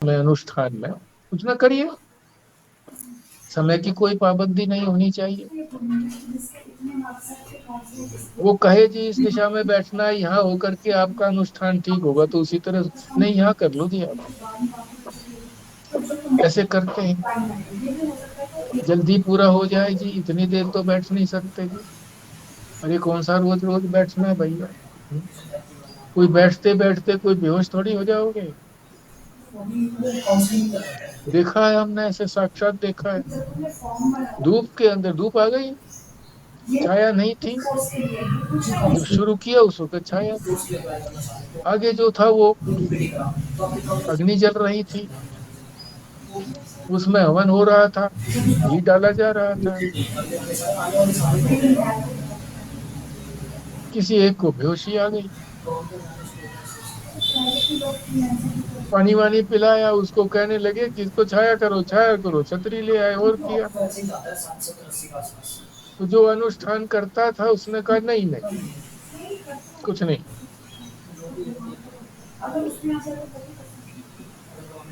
में अनुष्ठान में कुछ ना करिए, समय की कोई पाबंदी नहीं होनी चाहिए। वो कहे जी इस दिशा में बैठना है, यहाँ होकर के आपका अनुष्ठान ठीक होगा, तो उसी तरह नहीं, यहाँ कर लो जी आप। ऐसे करते हैं जल्दी पूरा हो जाए जी, इतनी देर तो बैठ नहीं सकते जी। अरे कौन सा रोज रोज बैठना है भैया। कोई बैठते बैठते कोई बेहोश थोड़ी हो जाओगे। देखा है हमने, ऐसे साक्षात देखा है। धूप के अंदर धूप आ गई, छाया नहीं थी। जब शुरू किया उस वक्त छाया थी। आगे जो था वो अग्नि जल रही थी, उसमें हवन हो रहा था, घी डाला जा रहा था। किसी एक को बेहोशी आ गई, पानी वानी पिलाया, उसको कहने लगे कि इसको छाया करो छाया करो, छतरी ले आए और किया। तो जो अनुष्ठान करता था उसने कहा नहीं नहीं कुछ नहीं।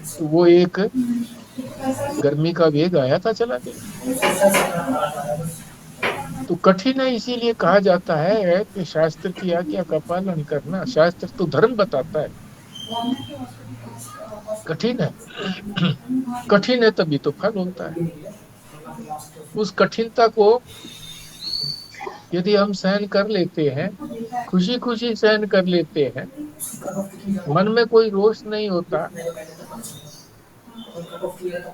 तो वो एक गर्मी का वेग आया था, चला गया। तो कठिन है, इसीलिए कहा जाता है कि शास्त्र की आज्ञा का पालन करना, शास्त्र तो धर्म बताता है। कठिन है, कठिन है तभी तो फल होता है। उस कठिनता को यदि हम सहन कर लेते हैं, खुशी खुशी सहन कर लेते हैं, मन में कोई रोष नहीं होता,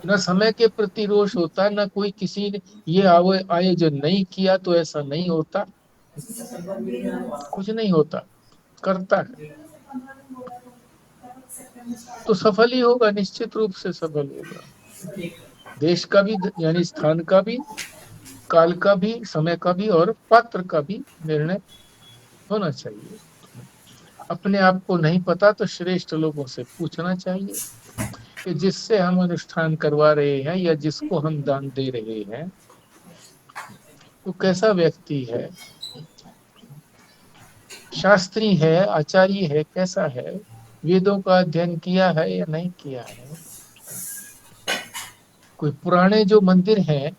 न समय के प्रति रोष होता, न कोई किसी ने ये आयोजन नहीं किया तो ऐसा नहीं होता, कुछ नहीं होता, करता है तो सफल ही होगा, निश्चित रूप से सफल होगा। देश का भी, यानी स्थान का भी, काल का भी, समय का भी और पात्र का भी निर्णय होना चाहिए। अपने आप को नहीं पता तो श्रेष्ठ लोगों से पूछना चाहिए कि जिससे हम अनुष्ठान करवा रहे हैं या जिसको हम दान दे रहे हैं वो कैसा व्यक्ति है, शास्त्री है, आचार्य है, कैसा है, वेदों का अध्ययन किया है या नहीं किया है। कोई पुराने जो मंदिर हैं,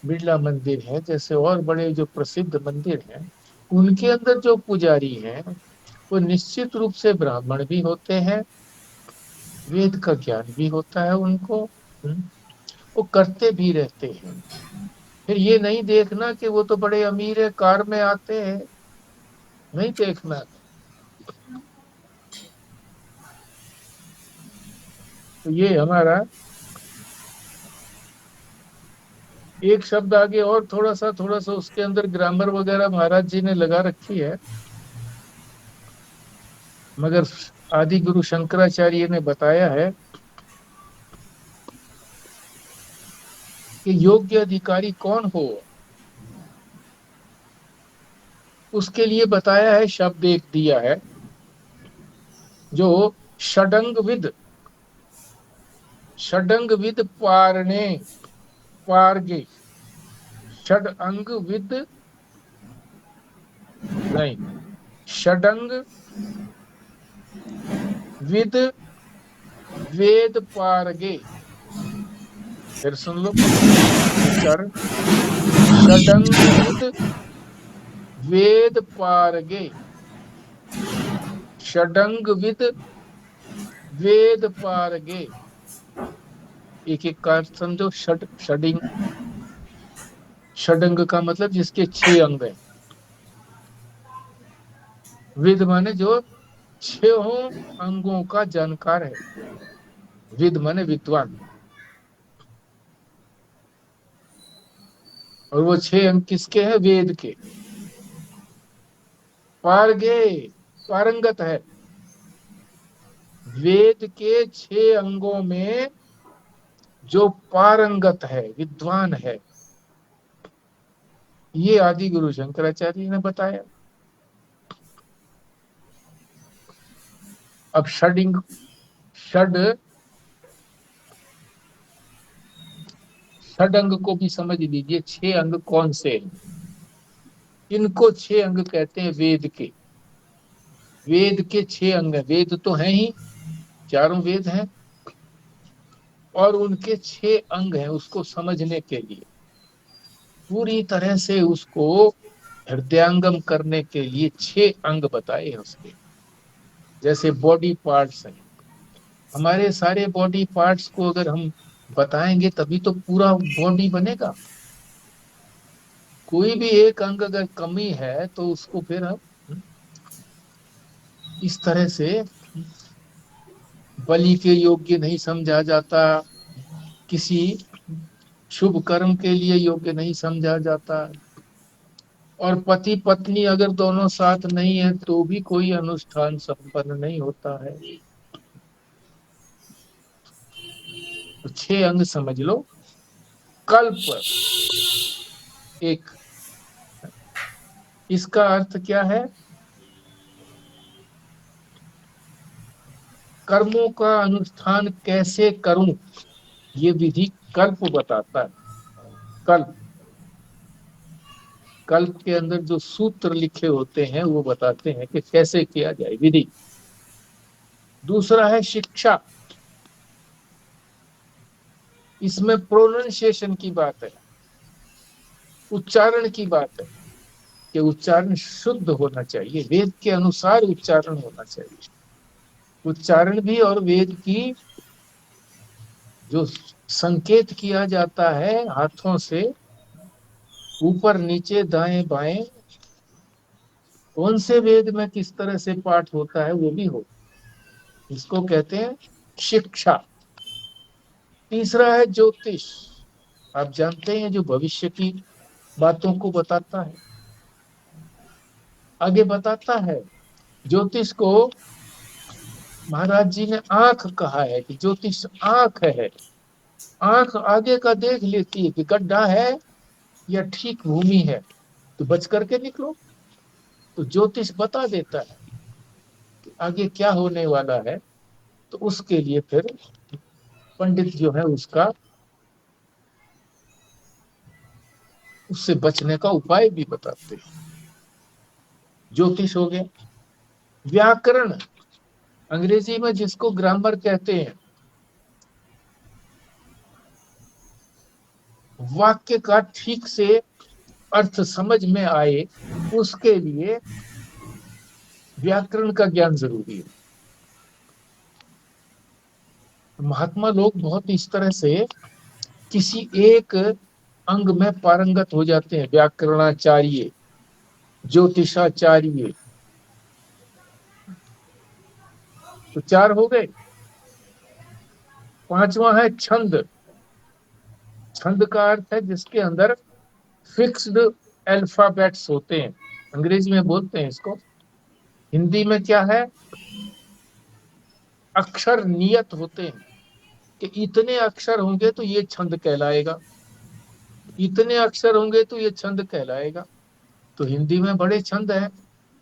बिरला मंदिर है जैसे, और बड़े जो प्रसिद्ध मंदिर हैं, उनके अंदर जो पुजारी हैं वो निश्चित रूप से ब्राह्मण भी होते हैं, वेद का ज्ञान भी होता है उनको। वो करते भी रहते हैं। फिर ये नहीं देखना कि वो तो बड़े अमीर है, कार में आते हैं, नहीं देखना। तो ये हमारा एक शब्द आगे और थोड़ा सा उसके अंदर ग्रामर वगैरह महाराज जी ने लगा रखी है, मगर आदि गुरु शंकराचार्य ने बताया है कि योग्य अधिकारी कौन हो, उसके लिए बताया है, शब्द एक दिया है जो षडंग विद, षडंग विद पारणे, पारगे, षड अंग विद, नहीं, षडंग विद वेद पारगे। फिर सुन लो उच्चारण, षडंग विद वेद पारगे, षडंग विद वेद पारगे। एक एक का समझो, षडिंग, षडंग का मतलब जिसके 6 अंग है, विद माने जो 6 अंगों का जानकार है, विद माने विद्वान। और वो 6 अंग किसके हैं, वेद के। पारगे, पारंगत है, वेद के 6 अंगों में जो पारंगत है, विद्वान है, ये आदि गुरु शंकराचार्य ने बताया। अब षडिंग, षड, षडंग को भी समझ लीजिए, 6 अंग कौन से हैं। इनको 6 अंग कहते हैं वेद के। वेद के 6 अंग हैं, वेद तो हैं ही, चारों वेद हैं, और उनके 6 अंग हैं उसको समझने के लिए, पूरी तरह से उसको हृदयंगम करने के लिए 6 अंग बताए हैं उसके। जैसे बॉडी पार्ट्स हैं, हमारे सारे बॉडी पार्ट्स को अगर हम बताएंगे तभी तो पूरा बॉडी बनेगा। कोई भी एक अंग अगर कमी है तो उसको फिर हम इस तरह से बलि के योग्य नहीं समझा जाता, किसी शुभ कर्म के लिए योग्य नहीं समझा जाता। और पति पत्नी अगर दोनों साथ नहीं है तो भी कोई अनुष्ठान संपन्न नहीं होता है। तो 6 अंग समझ लो। कल्प एक, इसका अर्थ क्या है? कर्मों का अनुष्ठान कैसे करूं, ये विधि कल्प बताता है। कल्प, कल्प के अंदर जो सूत्र लिखे होते हैं वो बताते हैं कि कैसे किया जाए, विधि। दूसरा है शिक्षा, इसमें प्रोनाउंसिएशन की बात है, उच्चारण की बात है कि उच्चारण शुद्ध होना चाहिए, वेद के अनुसार उच्चारण होना चाहिए। उच्चारण भी और वेद की जो संकेत किया जाता है हाथों से ऊपर नीचे दाएं बाएं, कौन से वेद में किस तरह से पाठ होता है वो भी हो, इसको कहते हैं शिक्षा। तीसरा है ज्योतिष, आप जानते हैं जो भविष्य की बातों को बताता है, आगे बताता है। ज्योतिष को महाराज जी ने आंख कहा है कि ज्योतिष आंख है। आंख आगे का देख लेती है कि गड्ढा है या ठीक भूमि है, तो बच करके निकलो। तो ज्योतिष बता देता है कि आगे क्या होने वाला है, तो उसके लिए फिर पंडित जो है उसका, उससे बचने का उपाय भी बताते हैं। ज्योतिष हो गया। व्याकरण, अंग्रेजी में जिसको ग्रामर कहते हैं, वाक्य का ठीक से अर्थ समझ में आए उसके लिए व्याकरण का ज्ञान जरूरी है। महात्मा लोग बहुत इस तरह से किसी एक अंग में पारंगत हो जाते हैं, व्याकरणाचार्य, ज्योतिषाचार्य। तो 4 हो गए। पांचवा है छंद। छंद का अर्थ है जिसके अंदर फिक्स्ड अल्फाबेट्स होते हैं, अंग्रेजी में बोलते हैं इसको, हिंदी में क्या है, अक्षर नियत होते हैं कि इतने अक्षर होंगे तो ये छंद कहलाएगा, इतने अक्षर होंगे तो ये छंद कहलाएगा। तो हिंदी में बड़े छंद हैं।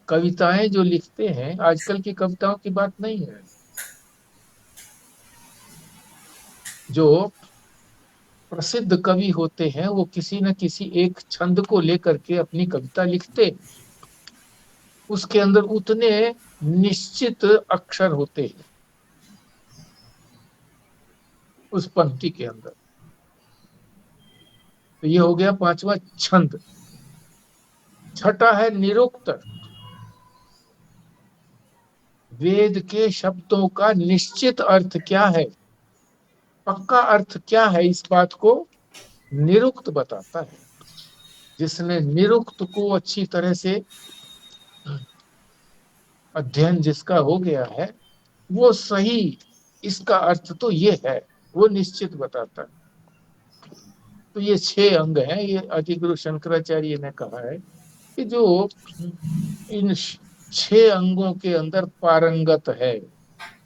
कविताएं जो लिखते हैं, आजकल की कविताओं की बात नहीं है, जो प्रसिद्ध कवि होते हैं वो किसी न किसी एक छंद को लेकर के अपनी कविता लिखते, उसके अंदर उतने निश्चित अक्षर होते हैं उस पंक्ति के अंदर। तो ये हो गया पांचवा छंद। छठा है निरुक्त, वेद के शब्दों का निश्चित अर्थ क्या है, पक्का अर्थ क्या है, इस बात को निरुक्त बताता है। जिसने निरुक्त को अच्छी तरह से अध्ययन जिसका हो गया है, वो सही इसका अर्थ तो ये है, वो निश्चित बताता है। तो ये 6 अंग हैं, ये आदिगुरु शंकराचार्य ने कहा है कि जो इन 6 अंगों के अंदर पारंगत है,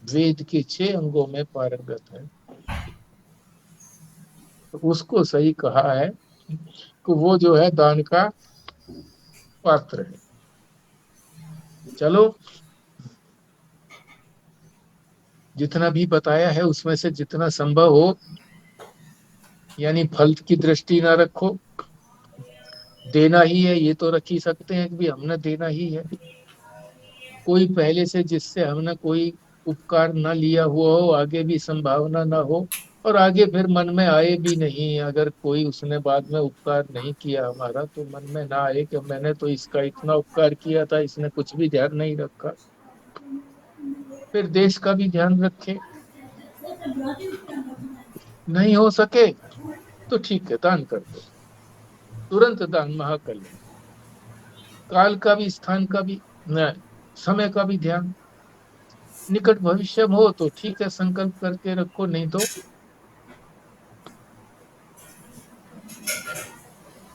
वेद के 6 अंगों में पारंगत है, तो उसको सही कहा है कि वो जो है दान का पात्र है। चलो, जितना भी बताया है उसमें से जितना संभव हो, यानी फल की दृष्टि ना रखो, देना ही है ये तो रख ही सकते हैं कि भी हमने देना ही है। कोई पहले से जिससे हमने कोई उपकार ना लिया हुआ हो, आगे भी संभावना ना हो, और आगे फिर मन में आए भी नहीं, अगर कोई उसने बाद में उपकार नहीं किया हमारा, तो मन में ना आए कि मैंने तो इसका इतना उपकार किया था, इसने कुछ भी ध्यान नहीं रखा। फिर देश का भी ध्यान रखे। नहीं हो सके तो ठीक है, दान कर दो, तुरंत दान महाकल्य। काल का भी, स्थान का भी, न, समय का भी ध्यान। निकट भविष्य में हो तो ठीक है, संकल्प करके रखो, नहीं तो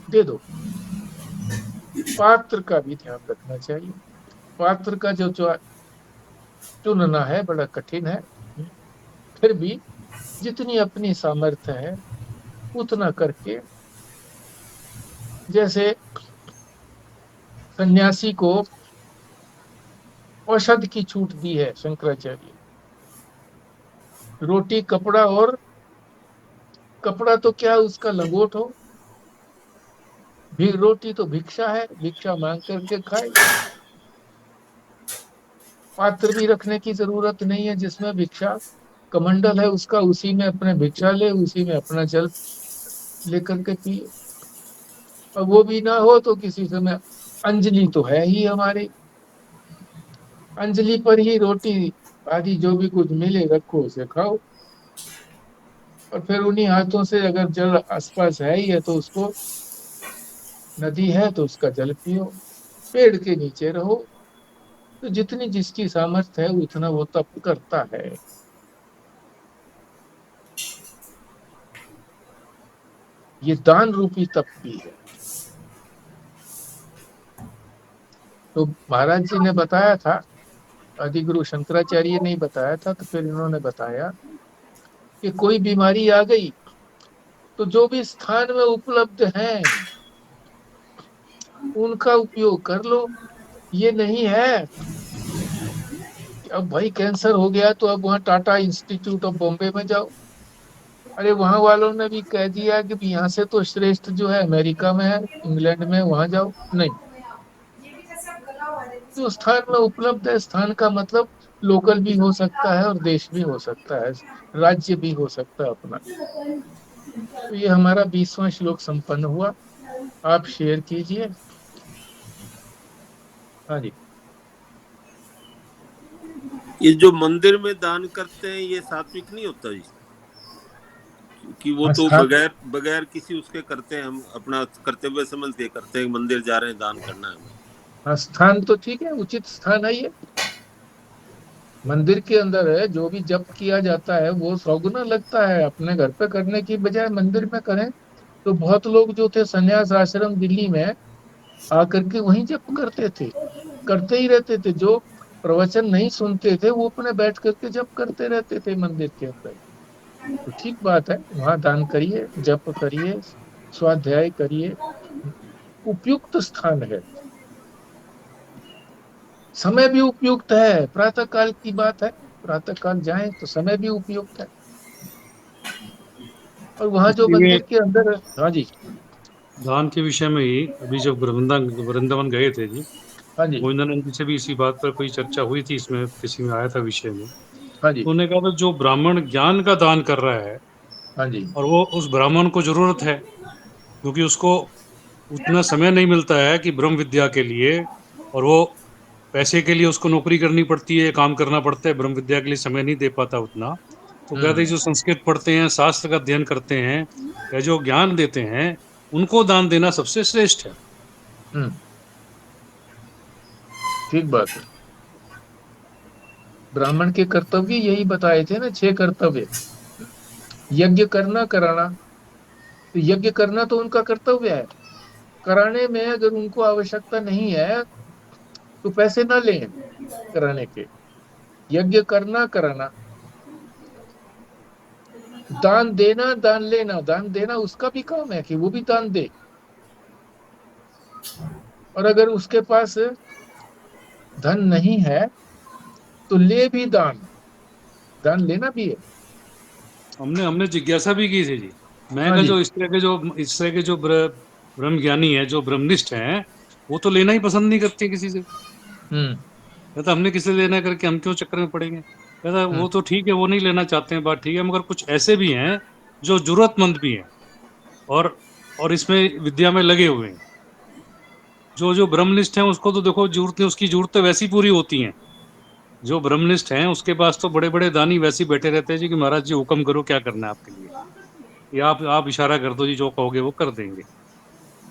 दे दो। पात्र का भी ध्यान रखना चाहिए। पात्र का जो चुनना है बड़ा कठिन है। फिर भी जितनी अपनी सामर्थ्य है उतना करके, जैसे सन्यासी को औषध की छूट दी है शंकराचार्य, रोटी कपड़ा, और कपड़ा तो क्या उसका लंगोट हो, भी रोटी तो भिक्षा है, भिक्षा मांग करके खाए। पात्र भी रखने की जरूरत नहीं है, जिसमें भिक्षा कमंडल है उसका, उसी में अपने भिक्षा ले, उसी में अपना जल लेकर के पिए। और वो भी ना हो तो किसी समय अंजलि तो है ही हमारी, अंजलि पर ही रोटी आदि जो भी कुछ मिले रखो, उसे खाओ। और फिर उन्हीं हाथों से, अगर जल आसपास है ही है तो उसको, नदी है तो उसका जल पियो, पेड़ के नीचे रहो। तो जितनी जिसकी सामर्थ्य है उतना वो तप करता है। ये दान रूपी तप भी है। तो महाराज जी ने बताया था, आदिगुरु शंकराचार्य ने ही बताया था, तो फिर इन्होंने बताया कि कोई बीमारी आ गई तो जो भी स्थान में उपलब्ध हैं उनका उपयोग कर लो। ये नहीं है कि अब भाई कैंसर हो गया तो अब वहाँ टाटा इंस्टीट्यूट ऑफ बॉम्बे में जाओ। अरे वहां वालों ने भी कह दिया कि यहाँ से तो श्रेष्ठ जो है अमेरिका में है, इंग्लैंड में, वहां जाओ। नहीं, जो स्थान में उपलब्ध है, स्थान का मतलब लोकल भी हो सकता है और देश भी हो सकता है, राज्य भी हो सकता है अपना। तो ये हमारा 20वां श्लोक संपन्न हुआ। आप शेयर कीजिए। हाँ जी। ये जो मंदिर में दान करते हैं ये सात्विक नहीं होता जी? कि वो तो बगैर बगैर किसी उसके करते हैं, हम अपना कर्तव्य समझ के करते हैं, मंदिर जा रहे हैं दान करना है हमें। स्थान तो ठीक है, उचित स्थान है ये। मंदिर के अंदर है, जो भी जप किया जाता है वो सौगुना लगता है, अपने घर पे करने की बजाय मंदिर में करें। तो बहुत लोग जो थे संन्यास आश्रम दिल्ली में आकर के वहीं जप करते थे, करते ही रहते थे। जो प्रवचन नहीं सुनते थे वो अपने बैठ करके जप करते रहते थे मंदिर के अंदर। तो ठीक बात है, वहां दान करिए, जप करिए, स्वाध्याय करिए, उपयुक्त स्थान है। समय भी उपयुक्त है, प्रातः काल की बात है, प्रातः काल जाएं तो समय भी उपयुक्त है। और वहां जो इसलिए मंदिर के अंदर, हाँ जी, दान के विषय में ही अभी जब वृंदावन गए थे जी, हाँ जी, गोविंदानंद जी से भी इसी बात पर कोई चर्चा हुई थी, इसमें किसी में आया था विषय में। हाँ तो जी, उन्होंने कहा था जो ब्राह्मण ज्ञान का दान कर रहा है हाँ जी, और वो उस ब्राह्मण को जरूरत है, क्योंकि उसको उतना समय नहीं मिलता है कि ब्रह्म विद्या के लिए, और वो पैसे के लिए उसको नौकरी करनी पड़ती है, काम करना पड़ता है, ब्रह्म विद्या के लिए समय नहीं दे पाता उतना। तो कहते हैं हम्म, जो संस्कृत पढ़ते हैं, शास्त्र का अध्ययन करते हैं या जो ज्ञान देते हैं, उनको दान देना सबसे श्रेष्ठ है। हम्म, ठीक बात है। ब्राह्मण के कर्तव्य यही बताए थे ना, 6 कर्तव्य। यज्ञ करना, कराना। तो यज्ञ करना तो उनका कर्तव्य है, कराने में अगर उनको आवश्यकता नहीं है तो पैसे ना लें कराने के। यज्ञ करना, कराना। दान देना, दान लेना। दान देना उसका भी काम है कि वो भी दान दे। और अगर उसके पास धन नहीं है तो ले भी दान, दान लेना भी है। हमने हमने जिज्ञासा भी की थी जी। मैं हाँ कहा जी। जो इस तरह के जो ब्रह्म ज्ञानी है, जो ब्रह्मनिष्ठ हैं, वो तो लेना ही पसंद नहीं करते किसी से। हम्म, कहता हमने किसे लेना करके, हम क्यों चक्कर में पड़ेंगे। कहता वो तो ठीक है, वो नहीं लेना चाहते हैं, बात ठीक है, मगर कुछ ऐसे भी हैं जो जरूरतमंद भी हैं और इसमें विद्या में लगे हुए हैं। जो जो ब्रह्मनिष्ठ हैं उसको तो देखो जरूरतें, उसकी जरूरतें वैसी पूरी होती हैं। जो ब्रह्मनिष्ठ हैं उसके पास तो बड़े बड़े दानी वैसे ही बैठे रहते हैं जी कि महाराज जी हुक्म करो, क्या करना है आपके लिए, या आप इशारा कर दो जी, जो कहोगे वो कर देंगे।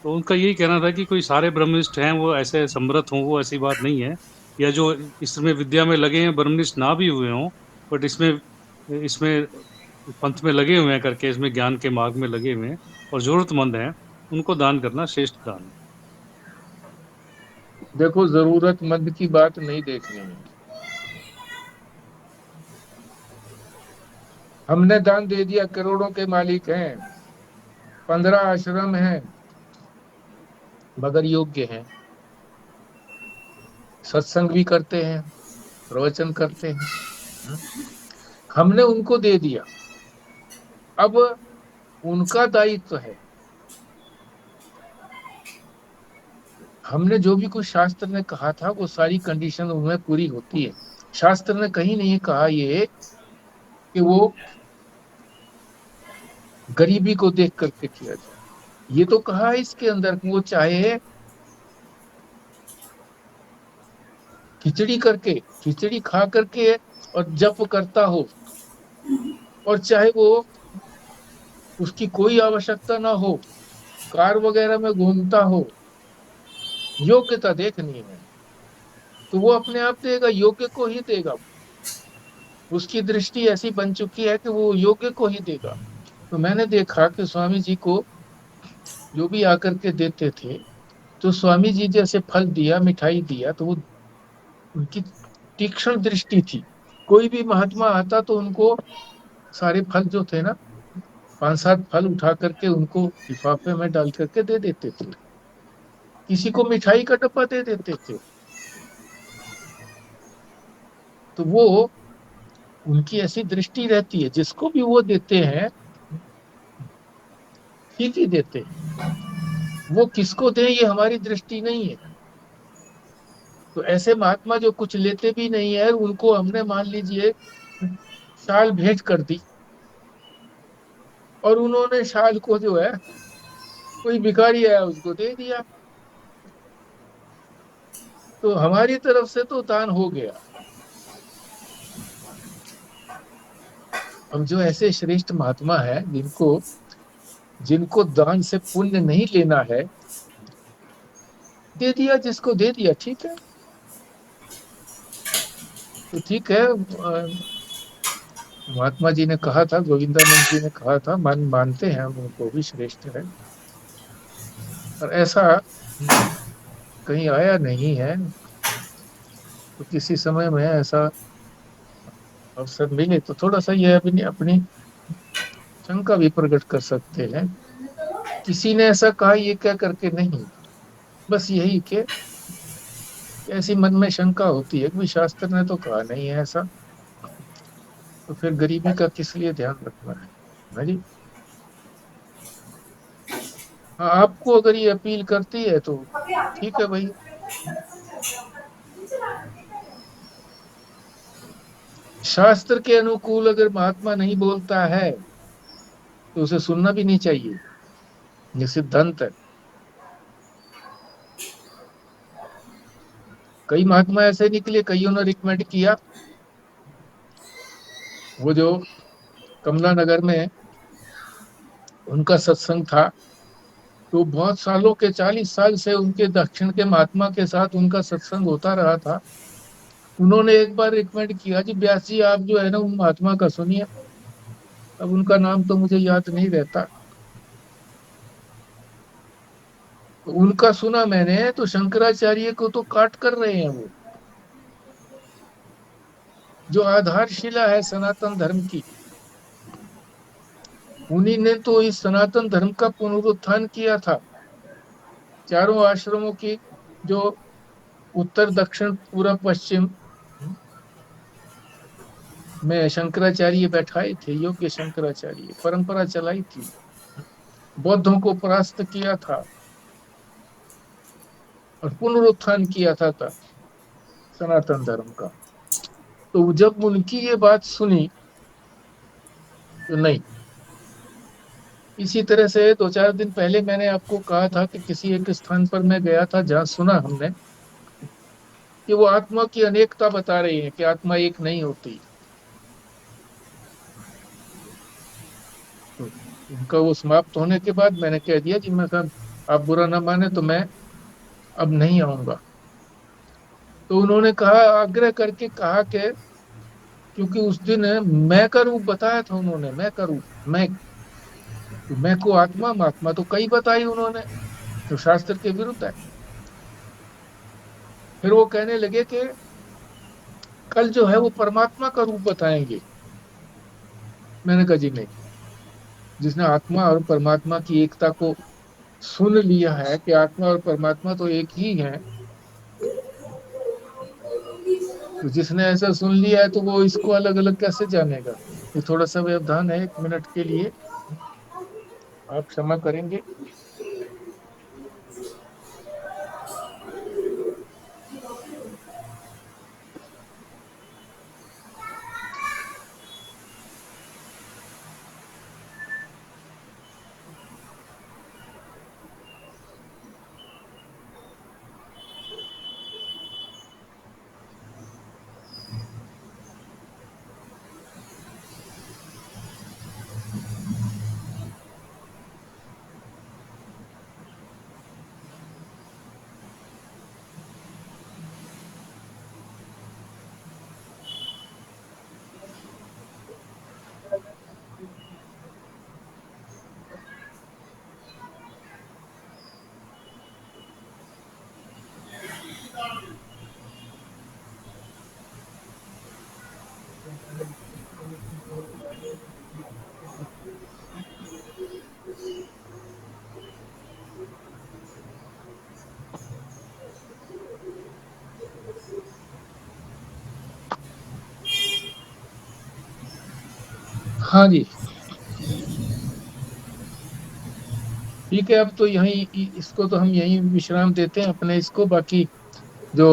तो उनका यही कहना था कि कोई सारे ब्रह्मनिष्ठ हैं वो ऐसे समर्थ हों, वो ऐसी बात नहीं है। या जो इसमें विद्या में लगे हैं ब्रह्मनिष्ठ ना भी हुए हों, बट इसमें इसमें पंथ में लगे हुए हैं करके, इसमें ज्ञान के मार्ग में लगे हुए हैं और जरूरतमंद हैं, उनको दान करना श्रेष्ठ दान है। देखो, जरूरतमंद की बात नहीं देखनी है। हमने दान दे दिया, करोड़ों के मालिक हैं, 15 आश्रम हैं, मगर योग्य हैं, सत्संग भी करते हैं, प्रवचन करते हैं। हमने उनको दे दिया, अब उनका दायित्व है। हमने जो भी कुछ शास्त्र ने कहा था वो सारी कंडीशन उनमें पूरी होती है। शास्त्र ने कहीं नहीं कहा ये कि वो गरीबी को देख करके किया जाए। ये तो कहा है इसके अंदर कि वो चाहे खिचड़ी खा करके और जप करता हो, और चाहे वो उसकी कोई आवश्यकता ना हो, कार वगैरह में घूमता हो, योग्यता देखनी है तो वो अपने आप देगा, योग्य को ही देगा। उसकी दृष्टि ऐसी बन चुकी है कि वो योग्य को ही देगा। तो मैंने देखा कि स्वामी जी को जो भी आकर के देते थे, तो स्वामी जी जैसे फल दिया, मिठाई दिया, तो वो उनकी तीक्ष्ण दृष्टि थी। कोई भी महात्मा आता तो उनको सारे फल जो थे ना, 5-7 फल उठा करके उनको लिफाफे में डाल करके दे देते थे। किसी को मिठाई का डब्बा दे देते थे। तो वो उनकी ऐसी दृष्टि रहती है, जिसको भी वो देते हैं ठीक ही देते हैं। वो किसको दे ये हमारी दृष्टि नहीं है। तो ऐसे महात्मा जो कुछ लेते भी नहीं है, उनको हमने मान लीजिए शाल भेंट कर दी, और उन्होंने शाल को जो है, कोई भिखारी आया उसको दे दिया, तो हमारी तरफ से तो दान हो गया। अब जो ऐसे श्रेष्ठ महात्मा है, जिनको जिनको दान से पुण्य नहीं लेना है, दे दिया, जिसको दे दिया ठीक है। तो ठीक है, महात्मा जी ने कहा था, गोविंदानंद जी ने कहा था, मानते हैं हम उनको भी श्रेष्ठ है, पर ऐसा कहीं आया नहीं है। तो किसी समय में ऐसा अवसर मिले तो थोड़ा सा ये अपनी अपनी शंका भी प्रकट कर सकते हैं। किसी ने ऐसा कहा ये क्या करके नहीं, बस यही कि ऐसी मन में शंका होती है कि शास्त्र ने तो कहा नहीं है ऐसा, तो फिर गरीबी का किस लिए ध्यान रखना है ना जी। हाँ, आपको अगर ये अपील करती है तो ठीक है भाई। शास्त्र के अनुकूल अगर महात्मा नहीं बोलता है तो उसे सुनना भी नहीं चाहिए, ये सिद्धांत है। कई महात्मा ऐसे निकले, कईयों ने रिकमेंड किया। वो जो कमला नगर में उनका सत्संग था, तो बहुत सालों के 40 साल से उनके दक्षिण के महात्मा के साथ उनका सत्संग होता रहा था। उन्होंने एक बार रिकमेंड किया जी, व्यास जी आप जो है ना उन महात्मा का सुनिए। अब उनका नाम तो मुझे याद नहीं रहता। तो उनका सुना मैंने, तो शंकराचार्य को तो काट कर रहे हैं वो, जो आधारशिला है सनातन धर्म की। उन्हीं ने तो इस सनातन धर्म का पुनरुत्थान किया था। चारों आश्रमों की जो उत्तर दक्षिण पूर्व पश्चिम में शंकराचार्य बैठाए थे, योग्य शंकराचार्य परंपरा चलाई थी, बौद्धों को परास्त किया था और पुनरुत्थान किया था सनातन धर्म का। तो जब उनकी ये बात सुनी तो नहीं। इसी तरह से 2-4 दिन पहले मैंने आपको कहा था कि किसी एक स्थान पर मैं गया था जहाँ सुना हमने कि वो आत्मा की अनेकता बता रही है कि आत्मा एक नहीं होती। तो उनका वो समाप्त होने के बाद मैंने कह दिया कि मैं साहब आप बुरा ना माने तो मैं अब नहीं आऊंगा। तो उन्होंने कहा, आग्रह करके कहा कि क्योंकि उस दिन मैं का रूप बताया था उन्होंने, मैं का रूप, मैं को आत्मा, महात्मा तो कई बताई उन्होंने जो शास्त्र के विरुद्ध है। फिर वो कहने लगे कि कल जो है वो परमात्मा का रूप बताएंगे। मैंने कहा जी नहीं, जिसने आत्मा और परमात्मा की एकता को सुन लिया है कि आत्मा और परमात्मा तो एक ही है, तो जिसने ऐसा सुन लिया है तो वो इसको अलग अलग कैसे जानेगा। ये थोड़ा सा व्यवधान है, 1 मिनट के लिए आप क्षमा करेंगे। हाँ जी, ठीक है। अब तो यहीं इसको तो हम यहीं विश्राम देते हैं अपने इसको। बाकी जो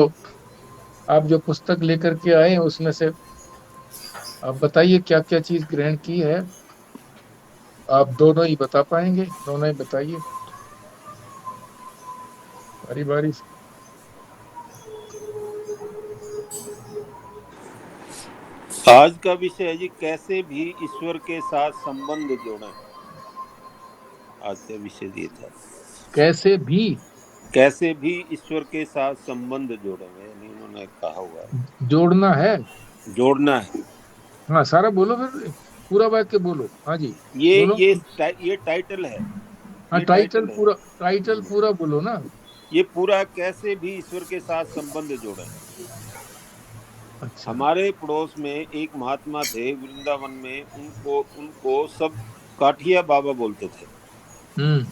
आप जो पुस्तक लेकर के आए हैं उसमें से आप बताइए क्या क्या चीज ग्रहण की है। आप दोनों ही बता पाएंगे, दोनों ही बताइए बारी बारी से। आज का विषय है जी, कैसे भी ईश्वर के साथ संबंध जोड़ें। आज का विषय ये था, कैसे भी ईश्वर के साथ संबंध जोड़ें। यानी उन्होंने कहा हुआ है जोड़ना है। जोड़ना है। हाँ, सारा बोलो, फिर पूरा वाक्य बोलो। हाँ जी, ये बोलो। ये ये टाइटल है। हाँ, ये टाइटल टाइटल है। पूरा, टाइटल पूरा बोलो ना। ये पूरा कैसे भी ईश्वर के साथ संबंध जोड़ें। अच्छा। हमारे पड़ोस में एक महात्मा थे वृंदावन में, उनको उनको सब काठिया बाबा बोलते थे। हम्म।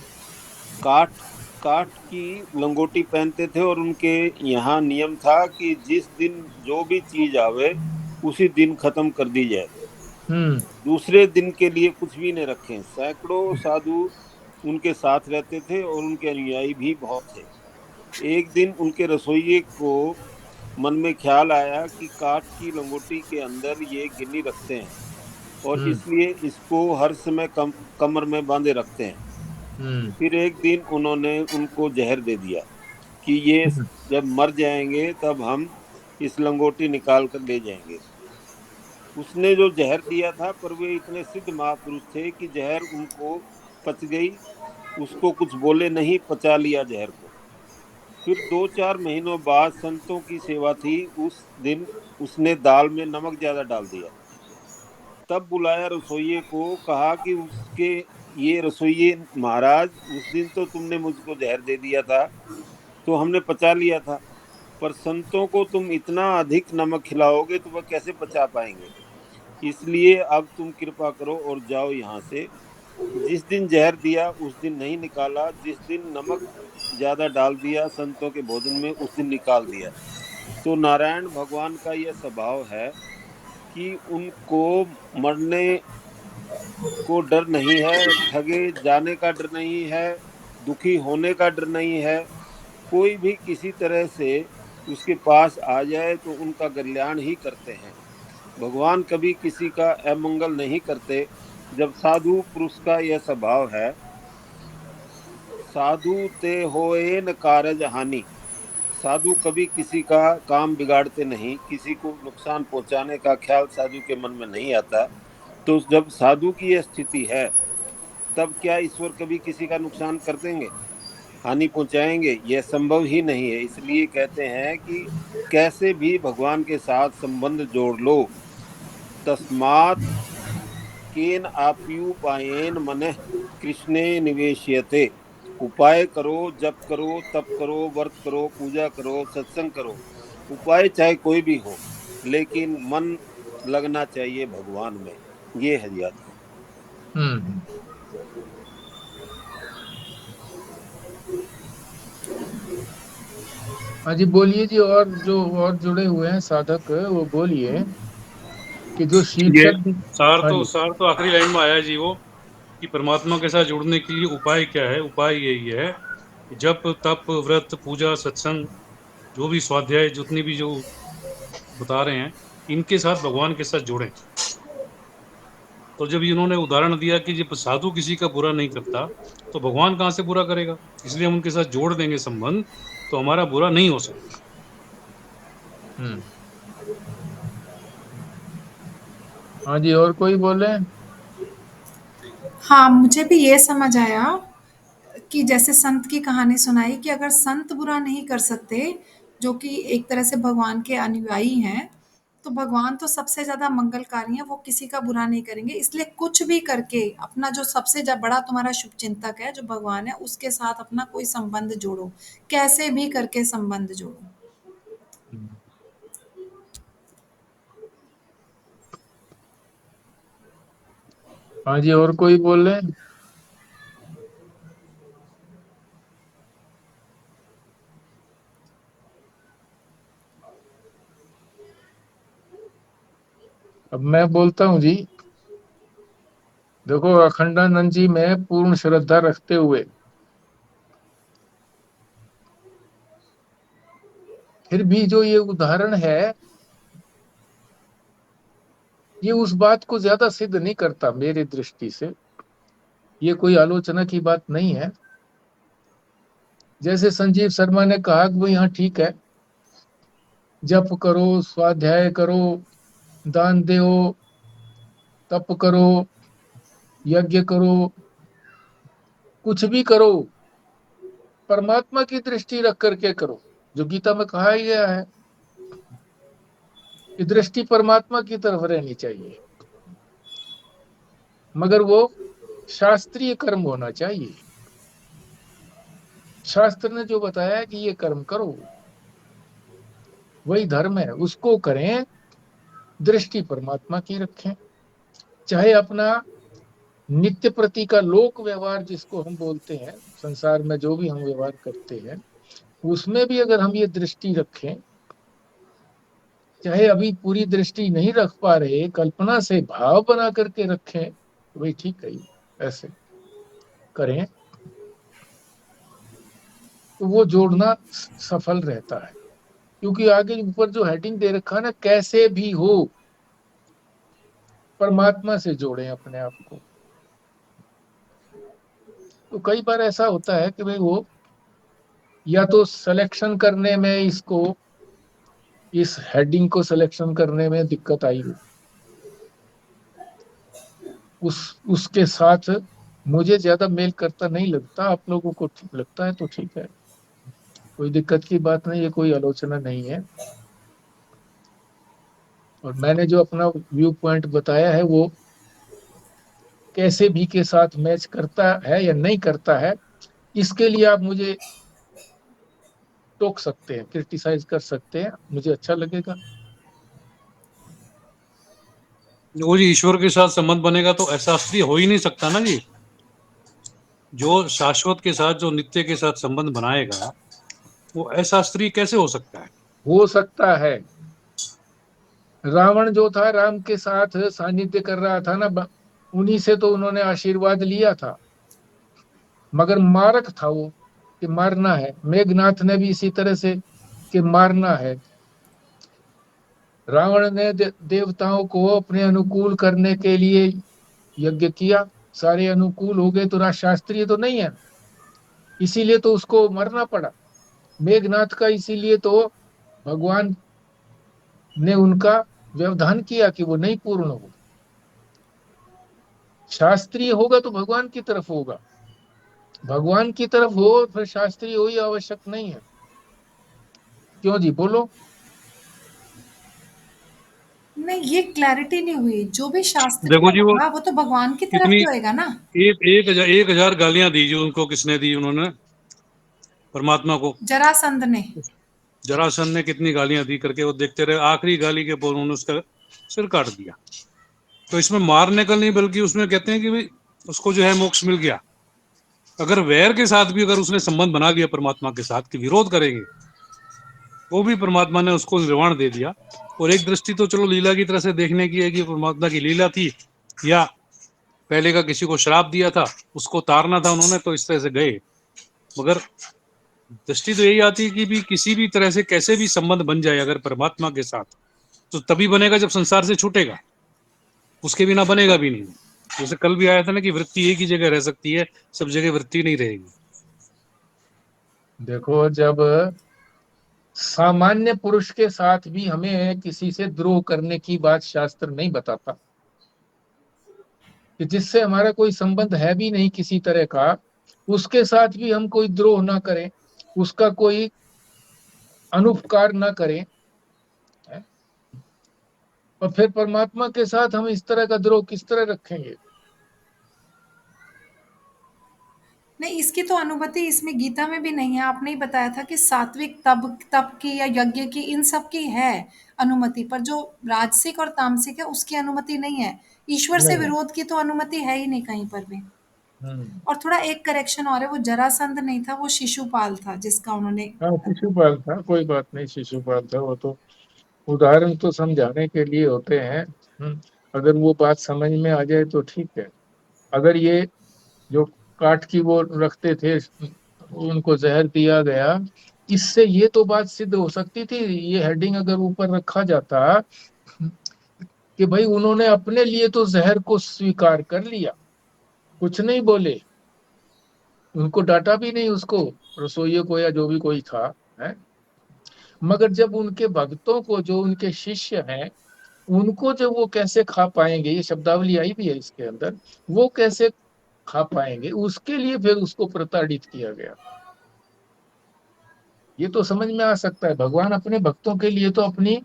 काठ काठ की लंगोटी पहनते थे और उनके यहाँ नियम था कि जिस दिन जो भी चीज आवे उसी दिन खत्म कर दी जाए, हम्म। दूसरे दिन के लिए कुछ भी नहीं रखें। सैकड़ों साधु उनके साथ रहते थे और उनके अनुयायी भी बहुत थे। एक दिन उनके रसोइये को मन में ख्याल आया कि काठ की लंगोटी के अंदर ये गिन्नी रखते हैं और हम्म। इसलिए इसको हर समय कमर में बांधे रखते हैं। हम्म। फिर एक दिन उन्होंने उनको जहर दे दिया कि ये हम्म। जब मर जाएंगे तब हम इस लंगोटी निकाल कर ले जाएंगे। उसने जो जहर दिया था, पर वे इतने सिद्ध महापुरुष थे कि जहर उनको पच गई। उसको कुछ बोले नहीं, पचा लिया जहर को। फिर 2-4 महीनों बाद संतों की सेवा थी। उस दिन उसने दाल में नमक ज्यादा डाल दिया। तब बुलाया रसोइये को, कहा कि उसके ये रसोइये महाराज, उस दिन तो तुमने मुझको जहर दे दिया था तो हमने पचा लिया था, पर संतों को तुम इतना अधिक नमक खिलाओगे तो वह कैसे पचा पाएंगे। इसलिए अब तुम कृपा करो और जाओ यहाँ से। जिस दिन जहर दिया उस दिन नहीं निकाला, जिस दिन नमक ज्यादा डाल दिया संतों के भोजन में उस दिन निकाल दिया। तो नारायण भगवान का यह स्वभाव है कि उनको मरने को डर नहीं है, ठगे जाने का डर नहीं है, दुखी होने का डर नहीं है। कोई भी किसी तरह से उसके पास आ जाए तो उनका कल्याण ही करते हैं। भगवान कभी किसी का अमंगल नहीं करते। जब साधु पुरुष का यह स्वभाव है, साधु ते होए न कारज हानि। साधु कभी किसी का काम बिगाड़ते नहीं, किसी को नुकसान पहुंचाने का ख्याल साधु के मन में नहीं आता। तो जब साधु की यह स्थिति है, तब क्या ईश्वर कभी किसी का नुकसान कर देंगे, हानि पहुंचाएंगे? यह संभव ही नहीं है। इसलिए कहते हैं कि कैसे भी भगवान के साथ संबंध जोड़ लो। तस्मात् केन आप्युपायेन मनः कृष्णे निवेश्यते। उपाय करो, जप करो, तप करो, व्रत करो, पूजा करो, सत्संग करो। उपाय चाहे कोई भी हो, लेकिन मन लगना चाहिए भगवान में। ये है याद। हम्म। हाँ जी, बोलिए जी। और जो और जुड़े हुए हैं साधक, वो बोलिए कि जो ये शीर्षक भी। हाँ जी। सार तो आखिरी लाइन में आया जी, वो कि परमात्मा के साथ जुड़ने के लिए उपाय क्या है। उपाय यही है कि जप तप व्रत पूजा सत्संग, जो भी स्वाध्याय जितनी भी जो बता रहे हैं, इनके साथ भगवान के साथ जुड़ें। तो जब इन्होंने उदाहरण दिया कि जब साधु किसी का बुरा नहीं करता, तो भगवान कहाँ से बुरा करेगा। इसलिए हम उनके साथ जोड़ देंगे संबंध, तो हमारा बुरा नहीं हो सकता। हम्म। हाँ जी, और कोई बोले? हाँ, मुझे भी ये समझ आया कि जैसे संत की कहानी सुनाई कि अगर संत बुरा नहीं कर सकते, जो कि एक तरह से भगवान के अनुयायी हैं, तो भगवान तो सबसे ज़्यादा मंगलकारी हैं, वो किसी का बुरा नहीं करेंगे। इसलिए कुछ भी करके अपना जो सबसे बड़ा तुम्हारा शुभचिंतक है, जो भगवान है, उसके साथ अपना कोई संबंध जोड़ो, कैसे भी करके संबंध जोड़ो। हाँ जी, और कोई बोल रहे? अब मैं बोलता हूँ जी। देखो, अखंडानंद जी में पूर्ण श्रद्धा रखते हुए फिर भी जो ये उदाहरण है, ये उस बात को ज्यादा सिद्ध नहीं करता मेरी दृष्टि से। ये कोई आलोचना की बात नहीं है। जैसे संजीव शर्मा ने कहा कि वो यहाँ ठीक है, जप करो, स्वाध्याय करो, दान दो, तप करो, यज्ञ करो, कुछ भी करो, परमात्मा की दृष्टि रख करके करो, जो गीता में कहा ही गया है कि दृष्टि परमात्मा की तरफ रहनी चाहिए। मगर वो शास्त्रीय कर्म होना चाहिए। शास्त्र ने जो बताया है कि ये कर्म करो, वही धर्म है, उसको करें, दृष्टि परमात्मा की रखें। चाहे अपना नित्य प्रति का लोक व्यवहार जिसको हम बोलते हैं, संसार में जो भी हम व्यवहार करते हैं, उसमें भी अगर हम ये दृष्टि रखें, चाहे अभी पूरी दृष्टि नहीं रख पा रहे, कल्पना से भाव बना करके रखें, तो भाई ठीक है, ऐसे करें, तो वो जोड़ना सफल रहता है। क्योंकि आगे ऊपर जो हेडिंग दे रखा है ना, कैसे भी हो परमात्मा से जोड़ें अपने आप को। तो कई बार ऐसा होता है कि भाई वो या तो सिलेक्शन करने में, इसको, इस हेडिंग को सिलेक्शन करने में दिक्कत आई हो, उसके साथ मुझे ज्यादा मेल करता नहीं लगता। आप लोगों को ठीक लगता है तो ठीक है, कोई दिक्कत की बात नहीं है, कोई आलोचना नहीं है। और मैंने जो अपना व्यू पॉइंट बताया है, वो कैसे भी के साथ मैच करता है या नहीं करता है, इसके लिए आप मुझे टोक सकते हैं, क्रिटिसाइज कर सकते हैं, मुझे अच्छा लगेगा। वो जी ईश्वर के साथ संबंध बनेगा तो अशास्त्रीय हो ही नहीं सकता ना जी। जो शाश्वत के साथ, जो नित्य के साथ संबंध बनाएगा, वो अशास्त्रीय कैसे हो सकता है। हो सकता है। रावण जो था, राम के साथ सानिध्य कर रहा था ना, उन्हीं से तो उन्होंने आशीर्वाद लिया था, मगर मारक था वो, कि मारना है। मेघनाथ ने भी इसी तरह से कि मारना है। रावण ने देवताओं को अपने अनुकूल करने के लिए यज्ञ किया, सारे अनुकूल हो गए तो राजशास्त्रीय तो नहीं है, इसीलिए तो उसको मरना पड़ा। मेघनाथ का इसीलिए तो भगवान ने उनका व्यवधान किया कि वो नहीं पूर्ण हो। शास्त्रीय होगा तो भगवान की तरफ होगा, भगवान की तरफ हो फिर शास्त्रीय हो ही आवश्यक नहीं है। क्यों जी, बोलो। नहीं, ये क्लैरिटी नहीं हुई। जो भी शास्त्रीय देखो जी, वो होगा वो तो भगवान की तरफ कितनी ही होएगा ना। 1,000 गालियां दी जी उनको, किसने दी? उन्होंने परमात्मा को। जरासंध ने। जरासंध ने कितनी गालियां दी करके वो देखते रहे, आखिरी गाली के बाद उन्होंने उसका सिर काट दिया। तो इसमें मारने का नहीं, बल्कि उसमें कहते हैं कि भाई उसको जो है मोक्ष मिल गया। अगर वैर के साथ भी अगर उसने संबंध बना लिया परमात्मा के साथ कि विरोध करेंगे, वो भी परमात्मा ने उसको निर्वाण दे दिया। और एक दृष्टि तो चलो लीला की तरह से देखने की है कि परमात्मा की लीला थी, या पहले का किसी को श्राप दिया था उसको तारना था उन्होंने, तो इस तरह से गए। मगर दृष्टि तो यही आती है कि भी किसी भी तरह से कैसे भी संबंध बन जाए अगर परमात्मा के साथ, तो तभी बनेगा जब संसार से छूटेगा, उसके बिना बनेगा भी नहीं। जैसे कल भी आया था ना कि वृत्ति एक ही जगह रह सकती है, सब जगह वृत्ति नहीं रहेगी। देखो, जब सामान्य पुरुष के साथ भी हमें किसी से द्रोह करने की बात शास्त्र नहीं बताता, कि जिससे हमारा कोई संबंध है भी नहीं किसी तरह का, उसके साथ भी हम कोई द्रोह ना करें, उसका कोई अनुपकार ना करें, है? और फिर परमात्मा के साथ हम इस तरह का द्रोह किस तरह रखेंगे? नहीं, इसकी तो अनुमति इसमें गीता में भी नहीं है। आपने ही बताया था कि सात्विक तप की या यज्ञ की, इन सब की है अनुमति, पर जो राजसिक और तामसिक है उसकी अनुमति नहीं है। ईश्वर से नहीं। विरोध की तो अनुमति है ही नहीं कहीं पर भी। हम्म। और थोड़ा एक करेक्शन और है, वो जरासंध नहीं था, वो शिशुपाल था जिसका उन्होंने। हाँ, शिशुपाल था, कोई बात नहीं, शिशुपाल था। वो तो उदाहरण तो समझाने के लिए होते हैं। अगर वो बात समझ में आ जाए तो ठीक है। अगर ये जो काठ की वो रखते थे, उनको जहर दिया गया, इससे ये तो बात सिद्ध हो सकती थी, ये हेडिंग अगर ऊपर रखा जाता कि भाई उन्होंने अपने लिए तो जहर को स्वीकार कर लिया, कुछ नहीं बोले, उनको डांटा भी नहीं, उसको रसोइये को या जो भी कोई था, है। मगर जब उनके भक्तों को, जो उनके शिष्य हैं, उनको जब वो कैसे खा पाएंगे, ये शब्दावली आई भी है इसके अंदर, वो कैसे खा पाएंगे, उसके लिए फिर उसको प्रताड़ित किया गया। ये तो समझ में आ सकता है, भगवान अपने भक्तों के लिए तो अपनी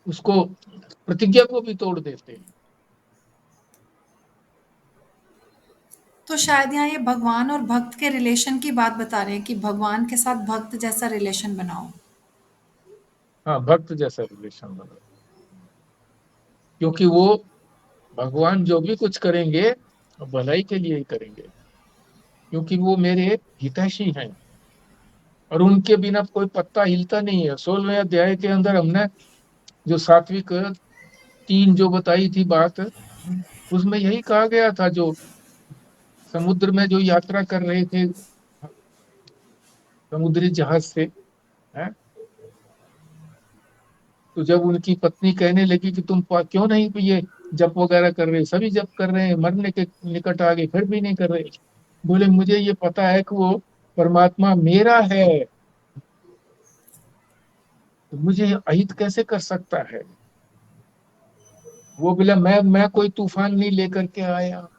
उसको प्रतिज्ञा को भी तोड़ देते हैं। तो शायद यहाँ ये भगवान और भक्त के रिलेशन की बात बता रहे हैं कि भगवान के साथ भक्त जैसा रिलेशन बनाओ। हाँ, भक्त जैसा रिलेशन बना, क्योंकि वो भगवान जो भी कुछ करेंगे वो भलाई के लिए ही करेंगे, क्योंकि वो मेरे हितैषी हैं, और उनके बिना कोई पत्ता हिलता नहीं है। 16वें अध्याय के अंदर हमने जो सात्विक तीन जो बताई थी बात, उसमें यही कहा गया था, जो समुद्र में जो यात्रा कर रहे थे समुद्री जहाज से, है। तो जब उनकी पत्नी कहने लगी कि तुम क्यों नहीं ये जप वगैरह कर रहे, सभी जप कर रहे हैं, मरने के निकट आ गए फिर भी नहीं कर रहे, बोले मुझे ये पता है कि वो परमात्मा मेरा है, तो मुझे ये अहित कैसे कर सकता है। वो बोला मैं कोई तूफान नहीं लेकर के आया,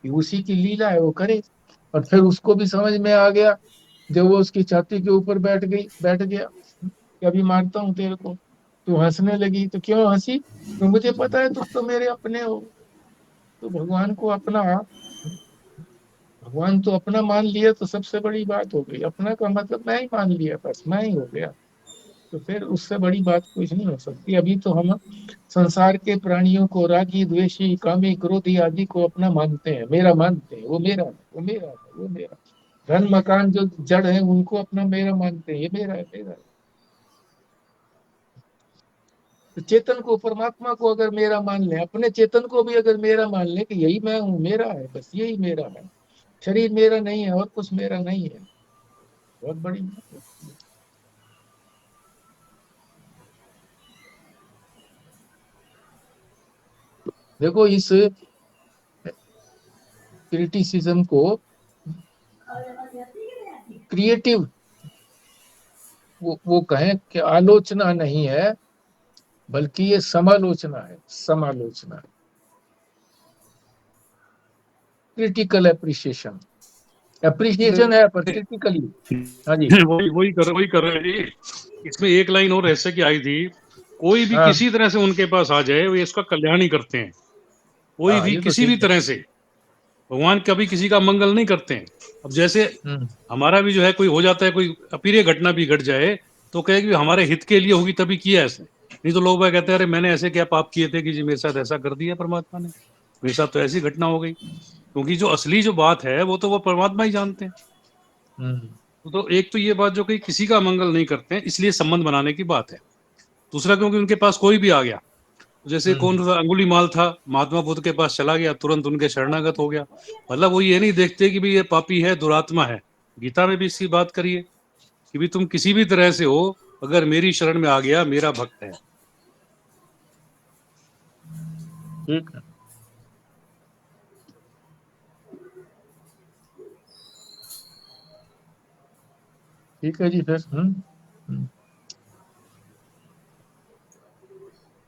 ये उसी की लीला है, वो करे। और फिर उसको भी समझ में आ गया, जब वो उसकी छाती के ऊपर बैठ गया कि अभी मारता हूँ तेरे को, तो हंसने लगी। तो क्यों हंसी? तो मुझे पता है तुम तो मेरे अपने हो। तो भगवान तो अपना मान लिया, तो सबसे बड़ी बात हो गई। अपना का मतलब मैं ही मान लिया, बस मैं ही हो गया। तो फिर उससे बड़ी बात कुछ नहीं हो सकती। अभी तो हम संसार के प्राणियों को रागी, द्वेषी, कामी, क्रोधी आदि को अपना मानते हैं, मेरा मानते हैं, वो मेरा है, वो मेरा है, वो मेरा। धन मकान जो जड़ है उनको अपना मेरा मानते हैं, ये मेरा है, मेरा है। तो चेतन को, परमात्मा को अगर मेरा मान ले, अपने चेतन को भी अगर मेरा मान ले कि यही मैं हूँ, मेरा है, बस यही मेरा है, शरीर मेरा नहीं है और कुछ मेरा नहीं है, बहुत बड़ी बात है। देखो इस क्रिटिसिज्म को क्रिएटिव वो कहें कि आलोचना नहीं है, बल्कि ये समालोचना है, समालोचना है, क्रिटिकल अप्रिशिएशन है पर क्रिटिकली। हाँ जी, वही कर रहे हैं जी। इसमें एक लाइन और ऐसे की आई थी, कोई भी हाँ किसी तरह से उनके पास आ जाए वो इसका कल्याण ही करते हैं। कोई हाँ, भी ये तो किसी भी ठीक है। तरह से, भगवान कभी किसी का मंगल नहीं करते हैं। अब जैसे हमारा भी जो है कोई हो जाता है, कोई अप्रिय घटना भी घट जाए तो कहेगी कि हमारे हित के लिए होगी तभी किया ऐसे, नहीं तो लोग भाई कहते हैं अरे मैंने ऐसे क्या पाप किए थे कि जी मेरे साथ ऐसा कर दिया परमात्मा ने, मेरे साथ तो ऐसी घटना हो गई। क्योंकि जो असली जो बात है वो तो वो परमात्मा ही जानते हैं। तो एक तो ये बात जो कि किसी का मंगल नहीं करते हैं, इसलिए संबंध बनाने की बात है। दूसरा क्योंकि उनके पास कोई भी आ गया, जैसे कौन सा अंगुलीमाल था, महात्मा बुद्ध के पास चला गया, तुरंत उनके शरणागत हो गया। मतलब वो ये नहीं देखते कि भाई ये पापी है, दुरात्मा है। गीता में भी इसकी बात करिए कि भी तुम किसी भी तरह से हो, अगर मेरी शरण में आ गया, मेरा भक्त है। ठीक है। ठीक है जी, फिर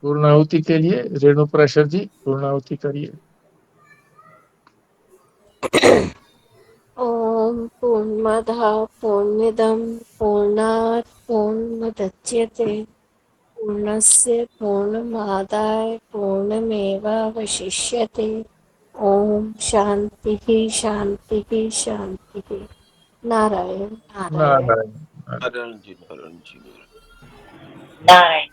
पूर्णाहुति के लिए रेणु प्रसाद जी पूर्णाहुति करिए। ओम पूर्णमदः पूर्णमिदं पूर्णात् पूर्णमुदच्यते पूर्णस्य पूर्णमादाय पूर्णमेवावशिष्यते। ओम शांतिः शांतिः शांतिः। नारायण नारायण नारायण। नारायण जी, नारायण जी। नारायण।